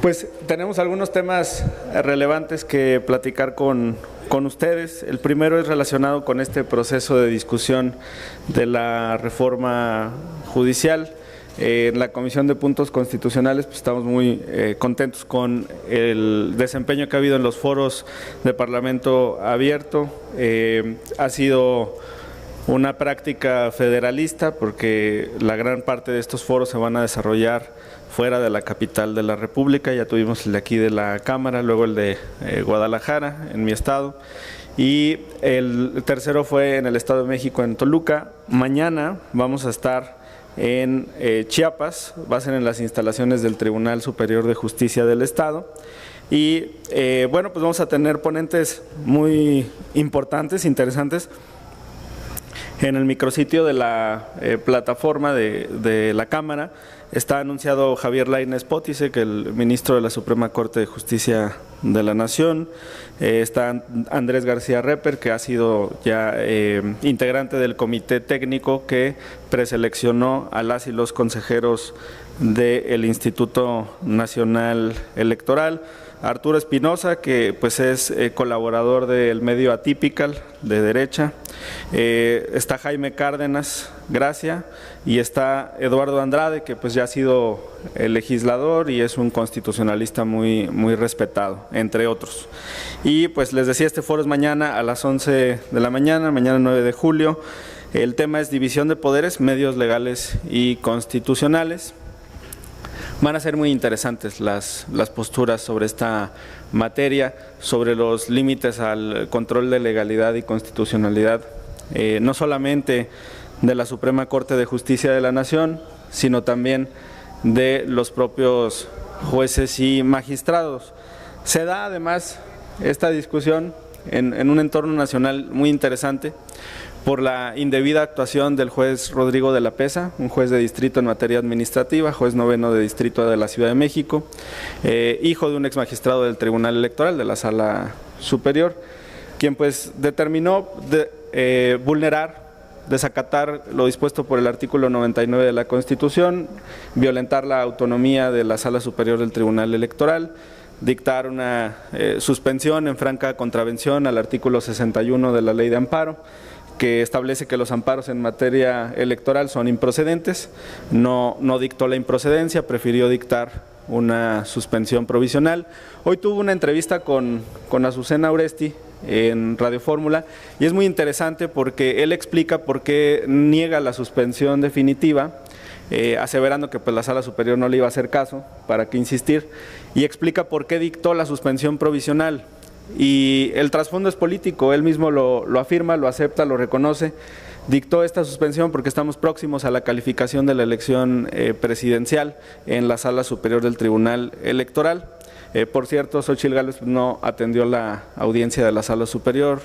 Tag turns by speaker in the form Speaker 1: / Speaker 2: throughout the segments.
Speaker 1: Pues tenemos algunos temas relevantes que platicar con ustedes. El primero es relacionado con este proceso de discusión de la reforma judicial. En la Comisión de Puntos Constitucionales pues estamos muy contentos con el desempeño que ha habido en los foros de Parlamento abierto. Ha sido una práctica federalista porque la gran parte de estos foros se van a desarrollar fuera de la capital de la República. Ya tuvimos el de aquí de la Cámara, luego el de Guadalajara, en mi estado, y el tercero fue en el Estado de México, en Toluca. Mañana vamos a estar en Chiapas, va a ser en las instalaciones del Tribunal Superior de Justicia del Estado. Y bueno, pues vamos a tener ponentes muy importantes, interesantes. En el micrositio de la plataforma de la Cámara está anunciado Javier Lainez Potisek, el ministro de la Suprema Corte de Justicia de la Nación. Está Andrés García Reper, que ha sido ya integrante del comité técnico que preseleccionó a las y los consejeros del Instituto Nacional Electoral. Arturo Espinosa, que pues es colaborador del medio Atypical de derecha. Está Jaime Cárdenas Gracia y está Eduardo Andrade, que pues ya ha sido legislador y es un constitucionalista muy respetado, entre otros. Y pues les decía, este foro es mañana a las 11 de la mañana, mañana 9 de julio. El tema es división de poderes, medios legales y constitucionales. Van a ser muy interesantes las posturas sobre esta materia, sobre los límites al control de legalidad y constitucionalidad, no solamente de la Suprema Corte de Justicia de la Nación, sino también de los propios jueces y magistrados. Se da además esta discusión en un entorno nacional muy interesante por la indebida actuación del juez Rodrigo de la Pesa, un juez de distrito en materia administrativa, juez noveno de distrito de la Ciudad de México, hijo de un ex magistrado del Tribunal Electoral de la Sala Superior, quien pues determinó vulnerar, desacatar lo dispuesto por el artículo 99 de la Constitución, violentar la autonomía de la Sala Superior del Tribunal Electoral, dictar una suspensión en franca contravención al artículo 61 de la Ley de Amparo, que establece que los amparos en materia electoral son improcedentes. No dictó la improcedencia, prefirió dictar una suspensión provisional. Hoy tuvo una entrevista con Azucena Oresti en Radio Fórmula y es muy interesante porque él explica por qué niega la suspensión definitiva, aseverando que pues la Sala Superior no le iba a hacer caso, para qué insistir, y explica por qué dictó la suspensión provisional. Y el trasfondo es político, él mismo lo afirma, lo acepta, lo reconoce. Dictó esta suspensión porque estamos próximos a la calificación de la elección presidencial en la Sala Superior del Tribunal Electoral. Por cierto, Xóchitl Gálvez no atendió la audiencia de la Sala Superior,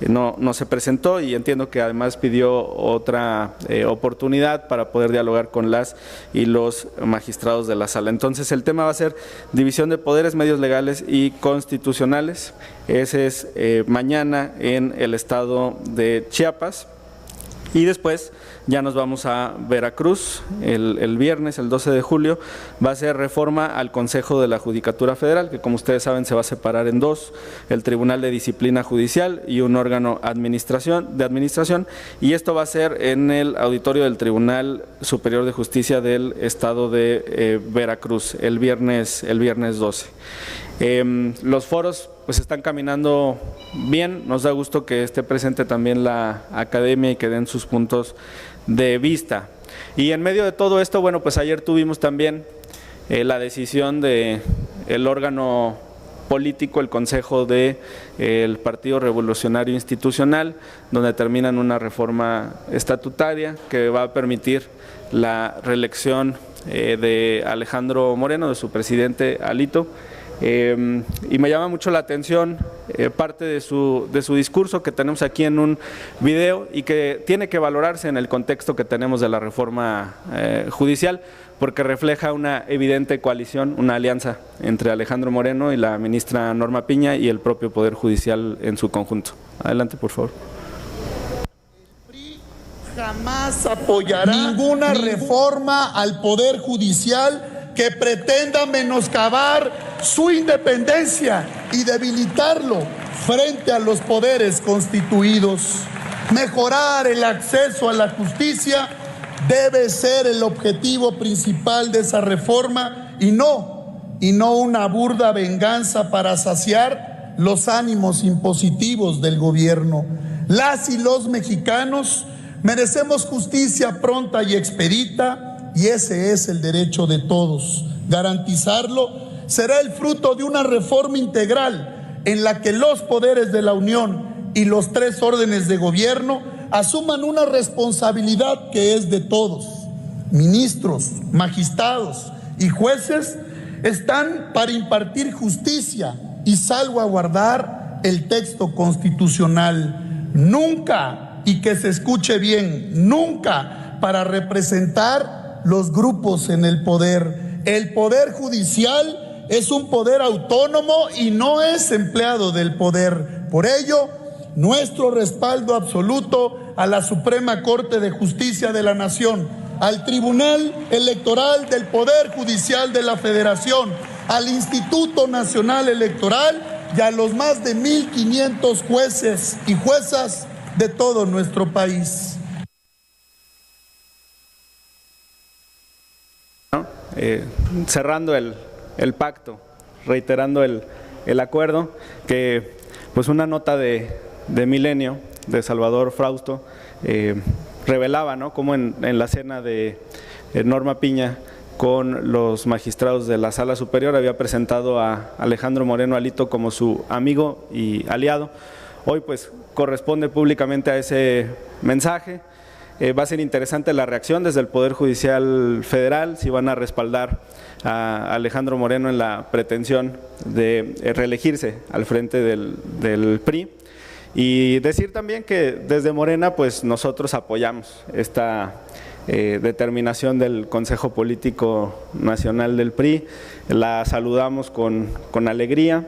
Speaker 1: no se presentó, y entiendo que además pidió otra oportunidad para poder dialogar con las y los magistrados de la Sala. Entonces el tema va a ser división de poderes, medios legales y constitucionales. Ese es mañana en el estado de Chiapas. Y después ya nos vamos a Veracruz, el viernes, el 12 de julio, va a ser reforma al Consejo de la Judicatura Federal, que como ustedes saben se va a separar en dos, el Tribunal de Disciplina Judicial y un órgano de administración, y esto va a ser en el auditorio del Tribunal Superior de Justicia del Estado de Veracruz, el viernes 12. Los foros pues están caminando bien, nos da gusto que esté presente también la academia y que den sus puntos de vista. Y en medio de todo esto, bueno, pues ayer tuvimos también la decisión del órgano político, el Consejo del Partido Revolucionario Institucional, donde terminan una reforma estatutaria que va a permitir la reelección de Alejandro Moreno, de su presidente Alito. Y me llama mucho la atención parte de su discurso que tenemos aquí en un video y que tiene que valorarse en el contexto que tenemos de la reforma judicial, porque refleja una evidente coalición, una alianza entre Alejandro Moreno y la ministra Norma Piña y el propio Poder Judicial en su conjunto. Adelante, por favor.
Speaker 2: El PRI jamás apoyará ninguna reforma al Poder Judicial que pretenda menoscabar su independencia y debilitarlo frente a los poderes constituidos. Mejorar el acceso a la justicia debe ser el objetivo principal de esa reforma y no una burda venganza para saciar los ánimos impositivos del gobierno. Las y los mexicanos merecemos justicia pronta y expedita, y ese es el derecho de todos. Garantizarlo será el fruto de una reforma integral en la que los poderes de la Unión y los tres órdenes de gobierno asuman una responsabilidad que es de todos. Ministros, magistrados y jueces están para impartir justicia y salvaguardar el texto constitucional. Nunca, y que se escuche bien, nunca para representar los grupos en el poder. El poder judicial es un poder autónomo y no es empleado del poder. Por ello, nuestro respaldo absoluto a la Suprema Corte de Justicia de la Nación, al Tribunal Electoral del Poder Judicial de la Federación, al Instituto Nacional Electoral y a los más de 1,500 jueces y juezas de todo nuestro país.
Speaker 1: Cerrando el pacto, reiterando el acuerdo, que pues una nota de Milenio, de Salvador Frausto, revelaba, ¿no?, cómo en la cena de Norma Piña con los magistrados de la Sala Superior había presentado a Alejandro Moreno Alito como su amigo y aliado. Hoy pues corresponde públicamente a ese mensaje. Va a ser interesante la reacción desde el Poder Judicial Federal, si van a respaldar a Alejandro Moreno en la pretensión de reelegirse al frente del PRI. Y decir también que desde Morena pues nosotros apoyamos esta determinación del Consejo Político Nacional del PRI, la saludamos con alegría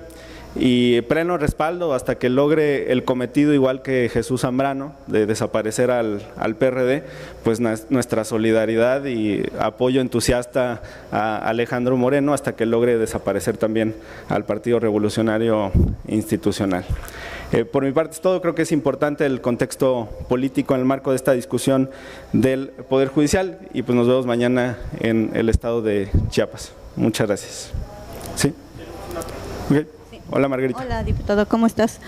Speaker 1: y pleno respaldo hasta que logre el cometido, igual que Jesús Zambrano, de desaparecer al PRD, pues nuestra solidaridad y apoyo entusiasta a Alejandro Moreno hasta que logre desaparecer también al Partido Revolucionario Institucional. Por mi parte es todo. Creo que es importante el contexto político en el marco de esta discusión del Poder Judicial y pues nos vemos mañana en el estado de Chiapas. Muchas gracias. ¿Sí? Okay. Hola, Margarita.
Speaker 3: Hola, diputado, ¿cómo estás?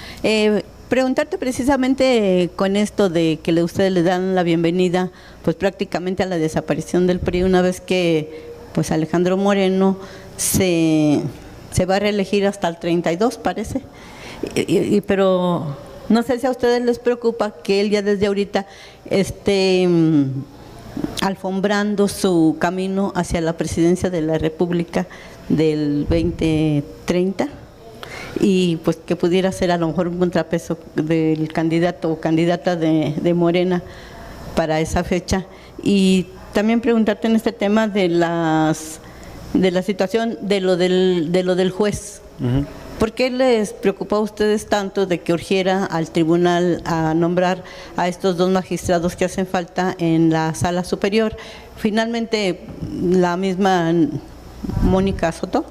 Speaker 3: Preguntarte precisamente con esto de que ustedes le dan la bienvenida pues prácticamente a la desaparición del PRI una vez que pues Alejandro Moreno se va a reelegir hasta el 32, parece. Pero no sé si a ustedes les preocupa que él ya desde ahorita esté alfombrando su camino hacia la presidencia de la República del 2030 y pues que pudiera ser a lo mejor un contrapeso del candidato o candidata de Morena para esa fecha. Y también preguntarte en este tema de la situación de lo del juez. ¿Por qué les preocupó a ustedes tanto de que urgiera al tribunal a nombrar a estos dos magistrados que hacen falta en la Sala Superior? Finalmente, la misma Mónica Soto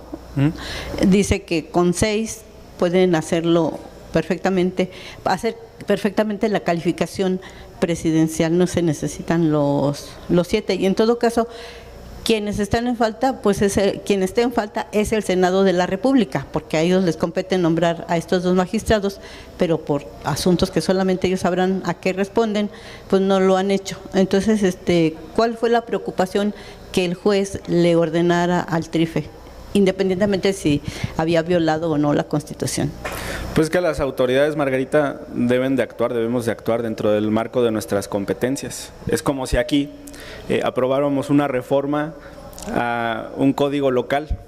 Speaker 3: dice que con 6 pueden hacerlo perfectamente, hacer perfectamente la calificación presidencial, no se necesitan los 7. Y en todo caso, quienes están en falta, pues quien esté en falta es el Senado de la República, porque a ellos les compete nombrar a estos dos magistrados, pero por asuntos que solamente ellos sabrán a qué responden, pues no lo han hecho. Entonces, ¿cuál fue la preocupación que el juez le ordenara al TRIFE, independientemente si había violado o no la Constitución?
Speaker 1: Pues que las autoridades, Margarita, debemos de actuar dentro del marco de nuestras competencias. Es como si aquí aprobáramos una reforma a un código local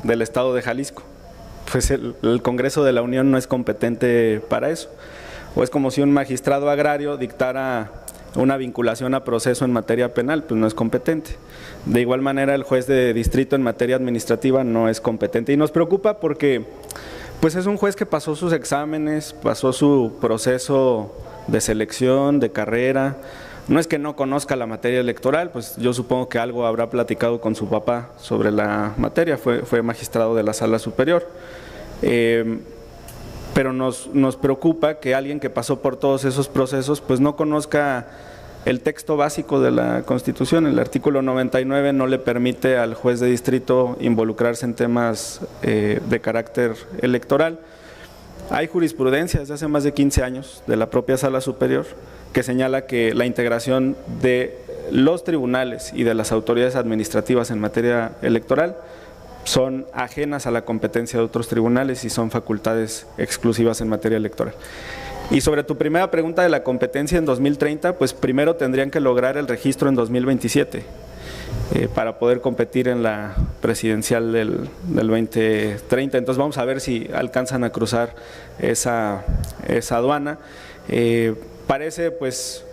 Speaker 1: del estado de Jalisco. Pues el Congreso de la Unión no es competente para eso. O es como si un magistrado agrario dictara una vinculación a proceso en materia penal, pues no es competente. De igual manera, el juez de distrito en materia administrativa no es competente. Y nos preocupa porque pues es un juez que pasó sus exámenes, pasó su proceso de selección, de carrera, No es que no conozca la materia electoral, pues yo supongo que algo habrá platicado con su papá sobre la materia, fue magistrado de la Sala Superior. Pero nos preocupa que alguien que pasó por todos esos procesos pues no conozca el texto básico de la Constitución. El artículo 99 no le permite al juez de distrito involucrarse en temas de carácter electoral. Hay jurisprudencia desde hace más de 15 años de la propia Sala Superior que señala que la integración de los tribunales y de las autoridades administrativas en materia electoral son ajenas a la competencia de otros tribunales y son facultades exclusivas en materia electoral. Y sobre tu primera pregunta de la competencia en 2030, pues primero tendrían que lograr el registro en 2027 para poder competir en la presidencial del 2030. Entonces vamos a ver si alcanzan a cruzar esa aduana. Parece pues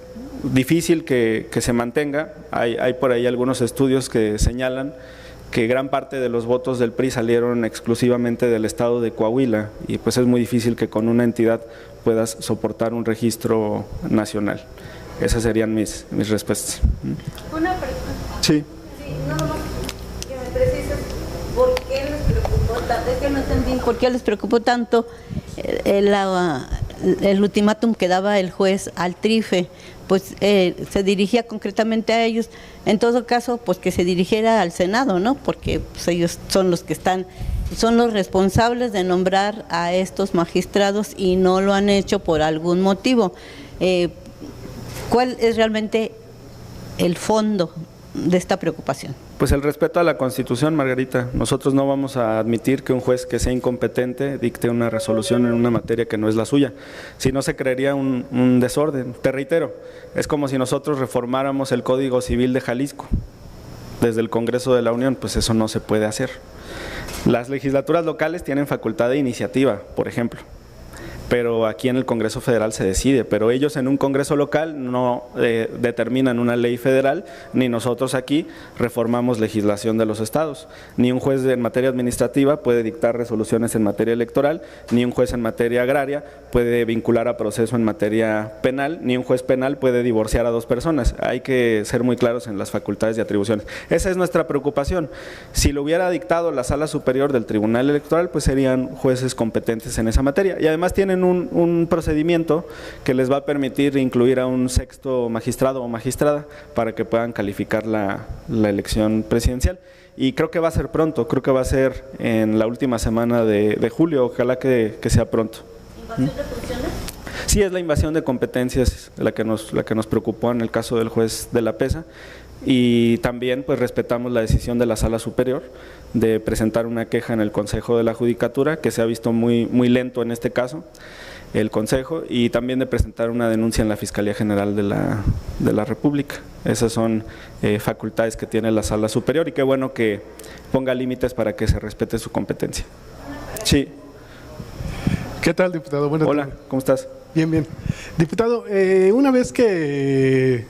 Speaker 1: difícil que se mantenga. Hay por ahí algunos estudios que señalan que gran parte de los votos del PRI salieron exclusivamente del estado de Coahuila y pues es muy difícil que con una entidad puedas soportar un registro nacional. Esas serían mis respuestas.
Speaker 3: Una pregunta.
Speaker 1: Sí.
Speaker 3: Sí, nada más que me precises por qué les preocupó tanto, es que no entendí por qué les preocupó tanto el ultimátum que daba el juez al TRIFE. Pues se dirigía concretamente a ellos, en todo caso pues que se dirigiera al Senado, ¿no? Porque pues, ellos son los que son los responsables de nombrar a estos magistrados y no lo han hecho por algún motivo. ¿Cuál es realmente el fondo de esta preocupación?
Speaker 1: Pues el respeto a la Constitución, Margarita. Nosotros no vamos a admitir que un juez que sea incompetente dicte una resolución en una materia que no es la suya. Si no, se crearía un desorden. Te reitero, es como si nosotros reformáramos el Código Civil de Jalisco desde el Congreso de la Unión, pues eso no se puede hacer. Las legislaturas locales tienen facultad de iniciativa, por ejemplo, pero aquí en el Congreso Federal se decide, pero ellos en un Congreso local no determinan una ley federal, ni nosotros aquí reformamos legislación de los estados. Ni un juez en materia administrativa puede dictar resoluciones en materia electoral, ni un juez en materia agraria puede vincular a proceso en materia penal, ni un juez penal puede divorciar a dos personas. Hay que ser muy claros en las facultades y atribuciones. Esa es nuestra preocupación. Si lo hubiera dictado la Sala Superior del Tribunal Electoral, pues serían jueces competentes en esa materia, y además tienen un procedimiento que les va a permitir incluir a un sexto magistrado o magistrada para que puedan calificar la elección presidencial. Y creo que va a ser pronto, creo que va a ser en la última semana de julio, ojalá que sea pronto.
Speaker 3: ¿Invasión de funciones?
Speaker 1: Sí, es la invasión de competencias la que nos preocupó en el caso del juez de la PESA. Y también pues respetamos la decisión de la Sala Superior de presentar una queja en el Consejo de la Judicatura, que se ha visto muy lento en este caso, el Consejo, y también de presentar una denuncia en la Fiscalía General de la República. Esas son facultades que tiene la Sala Superior y qué bueno que ponga límites para que se respete su competencia. Sí.
Speaker 4: ¿Qué tal, diputado? Buenas
Speaker 1: Hola,
Speaker 4: tardes.
Speaker 1: ¿cómo estás?
Speaker 4: Bien. Diputado, una vez que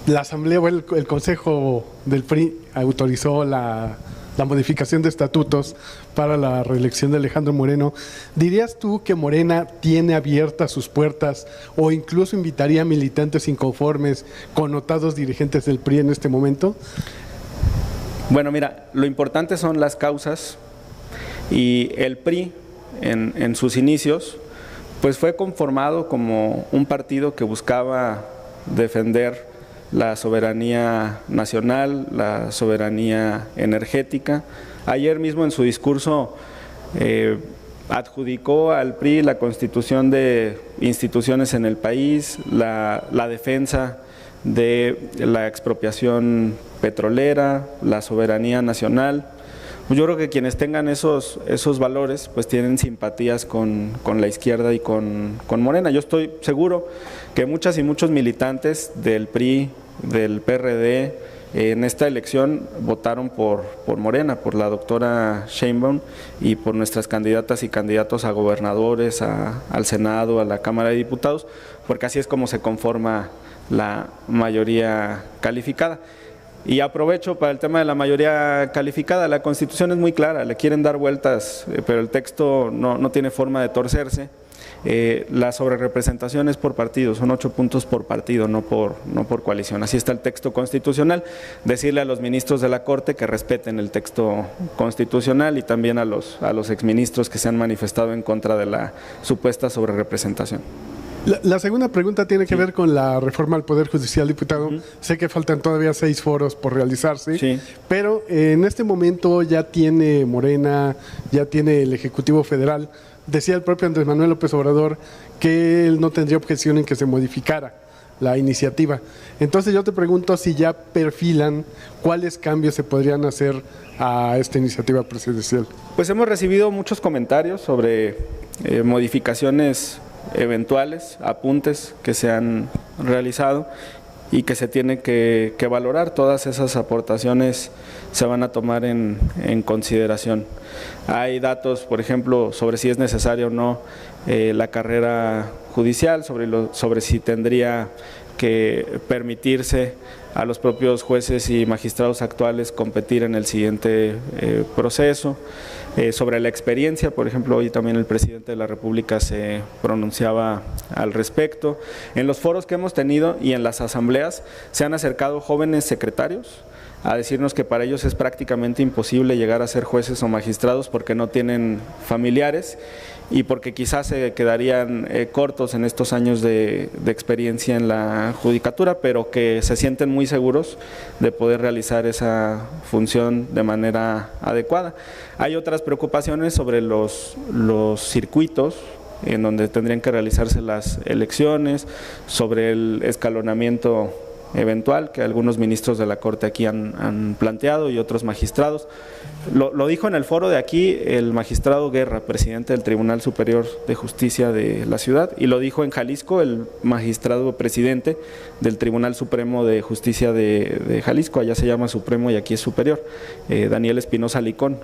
Speaker 4: la Asamblea o el Consejo del PRI autorizó la modificación de estatutos para la reelección de Alejandro Moreno, ¿dirías tú que Morena tiene abiertas sus puertas o incluso invitaría a militantes inconformes, connotados dirigentes del PRI en este momento?
Speaker 1: Bueno, mira, lo importante son las causas, y el PRI en sus inicios pues fue conformado como un partido que buscaba defender la soberanía nacional, la soberanía energética. Ayer mismo en su discurso adjudicó al PRI la constitución de instituciones en el país, la defensa de la expropiación petrolera, la soberanía nacional. Yo creo que quienes tengan esos valores pues tienen simpatías con la izquierda y con Morena. Yo estoy seguro que muchas y muchos militantes del PRI, del PRD, en esta elección votaron por Morena, por la doctora Sheinbaum y por nuestras candidatas y candidatos a gobernadores, al Senado, a la Cámara de Diputados, porque así es como se conforma la mayoría calificada. Y aprovecho para el tema de la mayoría calificada. La Constitución es muy clara, le quieren dar vueltas, pero el texto no tiene forma de torcerse. La sobrerepresentación es por partido, son 8 puntos por partido, no por coalición. Así está el texto constitucional. Decirle a los ministros de la Corte que respeten el texto constitucional y también a los exministros que se han manifestado en contra de la supuesta sobrerepresentación.
Speaker 4: La segunda pregunta tiene que ver con la reforma al Poder Judicial, diputado. Sé que faltan todavía 6 foros por realizarse, pero en este momento ya tiene Morena, ya tiene el Ejecutivo Federal. Decía el propio Andrés Manuel López Obrador que él no tendría objeción en que se modificara la iniciativa. Entonces yo te pregunto si ya perfilan cuáles cambios se podrían hacer a esta iniciativa presidencial.
Speaker 1: Pues hemos recibido muchos comentarios sobre modificaciones eventuales, apuntes que se han realizado y que se tiene que valorar. Todas esas aportaciones se van a tomar en consideración. Hay datos, por ejemplo, sobre si es necesaria o no la carrera judicial, sobre si tendría que permitirse a los propios jueces y magistrados actuales competir en el siguiente proceso. Sobre la experiencia, por ejemplo, hoy también el presidente de la República se pronunciaba al respecto. En los foros que hemos tenido y en las asambleas se han acercado jóvenes secretarios a decirnos que para ellos es prácticamente imposible llegar a ser jueces o magistrados porque no tienen familiares y porque quizás se quedarían cortos en estos años de experiencia en la judicatura, pero que se sienten muy seguros de poder realizar esa función de manera adecuada. Hay otras preocupaciones sobre los circuitos en donde tendrían que realizarse las elecciones, sobre el escalonamiento eventual que algunos ministros de la Corte aquí han planteado y otros magistrados. Lo dijo en el foro de aquí el magistrado Guerra, presidente del Tribunal Superior de Justicia de la ciudad, y lo dijo en Jalisco el magistrado presidente del Tribunal Supremo de Justicia de Jalisco, allá se llama Supremo y aquí es Superior, Daniel Espinosa Licón,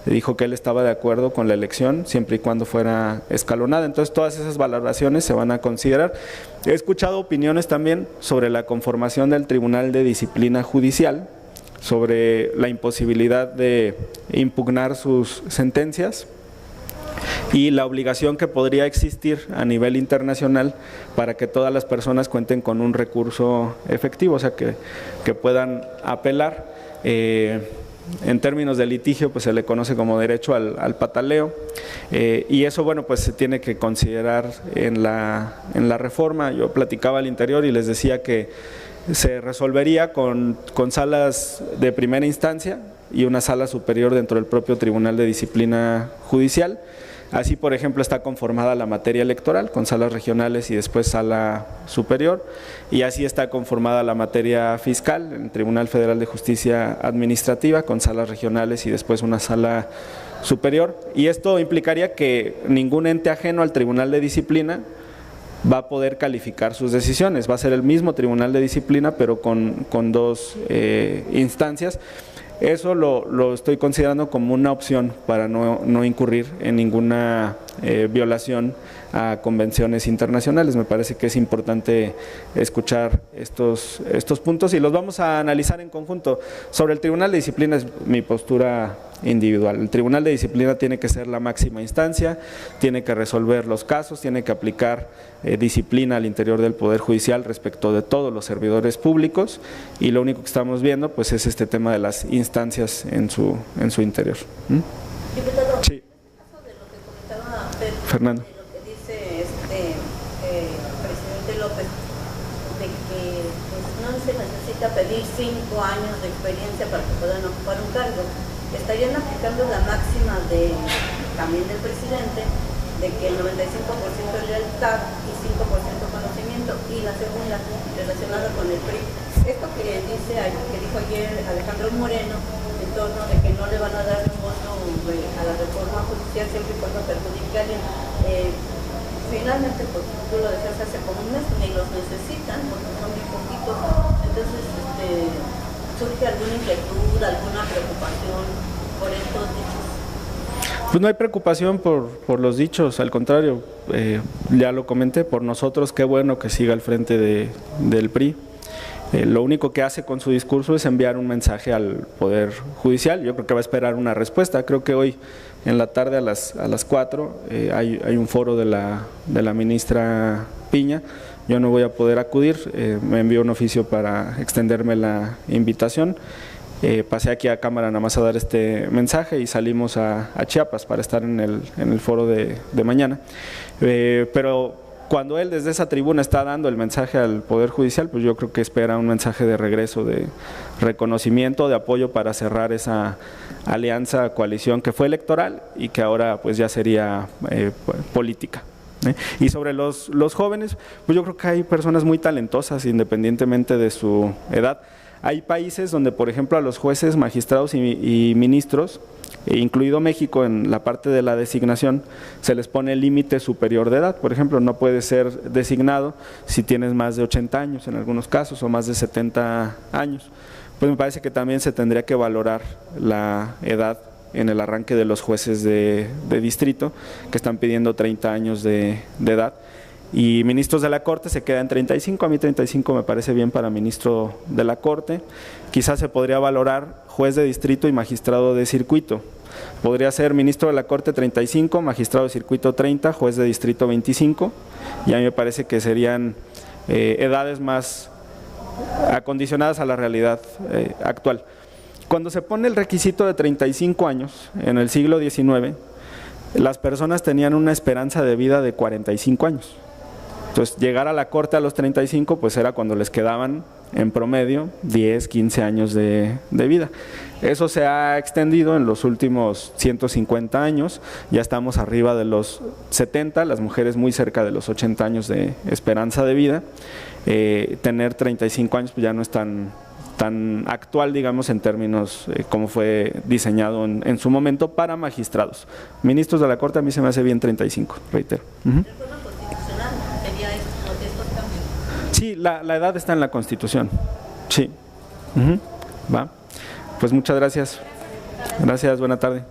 Speaker 1: dijo que él estaba de acuerdo con la elección siempre y cuando fuera escalonada. Entonces todas esas valoraciones se van a considerar. He escuchado opiniones también sobre la conformación del Tribunal de Disciplina Judicial, sobre la imposibilidad de impugnar sus sentencias y la obligación que podría existir a nivel internacional para que todas las personas cuenten con un recurso efectivo, o sea que puedan apelar. En términos de litigio, pues se le conoce como derecho al pataleo, y eso, bueno, pues se tiene que considerar en la reforma. Yo platicaba al interior y les decía que se resolvería con salas de primera instancia y una sala superior dentro del propio Tribunal de Disciplina Judicial. Así, por ejemplo, está conformada la materia electoral con salas regionales y después sala superior, y así está conformada la materia fiscal en el Tribunal Federal de Justicia Administrativa con salas regionales y después una sala superior. Y esto implicaría que ningún ente ajeno al Tribunal de Disciplina va a poder calificar sus decisiones. Va a ser el mismo Tribunal de Disciplina, pero con 2 instancias. Eso lo estoy considerando como una opción para no incurrir en ninguna violación a convenciones internacionales. Me parece que es importante escuchar estos puntos y los vamos a analizar en conjunto. Sobre el Tribunal de Disciplina es mi postura individual. El Tribunal de Disciplina tiene que ser la máxima instancia, tiene que resolver los casos, tiene que aplicar disciplina al interior del Poder Judicial respecto de todos los servidores públicos, y lo único que estamos viendo pues es este tema de las instancias en su interior.
Speaker 3: Diputado,
Speaker 1: sí.
Speaker 3: En el caso de lo que comentaba Pedro,
Speaker 1: Fernando,
Speaker 3: de lo que dice presidente López, de que pues, no se necesita pedir 5 años de experiencia para que puedan ocupar un cargo, estarían aplicando la máxima también del presidente, de que el 95% es lealtad y 5% conocimiento, y la segunda relacionada con el PRI. Esto que dijo ayer Alejandro Moreno en torno de que no le van a dar un voto a la reforma judicial siempre y cuando perjudique a alguien, finalmente, pues tú lo decías hace como un mes, ni los necesitan porque son muy poquitos. Entonces surge alguna inquietud, alguna preocupación por estos dichos.
Speaker 1: Pues no hay preocupación por los dichos, al contrario, ya lo comenté, por nosotros qué bueno que siga al frente del PRI. Lo único que hace con su discurso es enviar un mensaje al Poder Judicial. Yo creo que va a esperar una respuesta. Creo que hoy en la tarde a las 4 hay un foro de la ministra Piña. Yo no voy a poder acudir, me envió un oficio para extenderme la invitación. Pasé aquí a cámara nada más a dar este mensaje y salimos a Chiapas para estar en el foro de mañana. Pero cuando él desde esa tribuna está dando el mensaje al Poder Judicial, pues yo creo que espera un mensaje de regreso, de reconocimiento, de apoyo para cerrar esa alianza, coalición que fue electoral y que ahora pues ya sería política. Y sobre los jóvenes, pues yo creo que hay personas muy talentosas independientemente de su edad. Hay países donde, por ejemplo, a los jueces, magistrados y ministros, incluido México en la parte de la designación, se les pone el límite superior de edad. Por ejemplo, no puedes ser designado si tienes más de 80 años en algunos casos o más de 70 años. Pues me parece que también se tendría que valorar la edad en el arranque de los jueces de distrito, que están pidiendo 30 años de edad. Y ministros de la Corte se quedan en 35, a mí 35 me parece bien para ministro de la Corte. Quizás se podría valorar juez de distrito y magistrado de circuito. Podría ser ministro de la Corte 35, magistrado de circuito 30, juez de distrito 25, y a mí me parece que serían edades más acondicionadas a la realidad actual. Cuando se pone el requisito de 35 años en el siglo XIX, las personas tenían una esperanza de vida de 45 años. Entonces, llegar a la Corte a los 35, pues era cuando les quedaban en promedio 10, 15 años de vida. Eso se ha extendido en los últimos 150 años, ya estamos arriba de los 70, las mujeres muy cerca de los 80 años de esperanza de vida. Tener 35 años pues ya no es tan actual, digamos, en términos como fue diseñado en su momento para magistrados. Ministros de la Corte a mí se me hace bien 35, reitero. Sí, la edad está en la Constitución. Sí. Va. Pues muchas gracias. Gracias, buena tarde.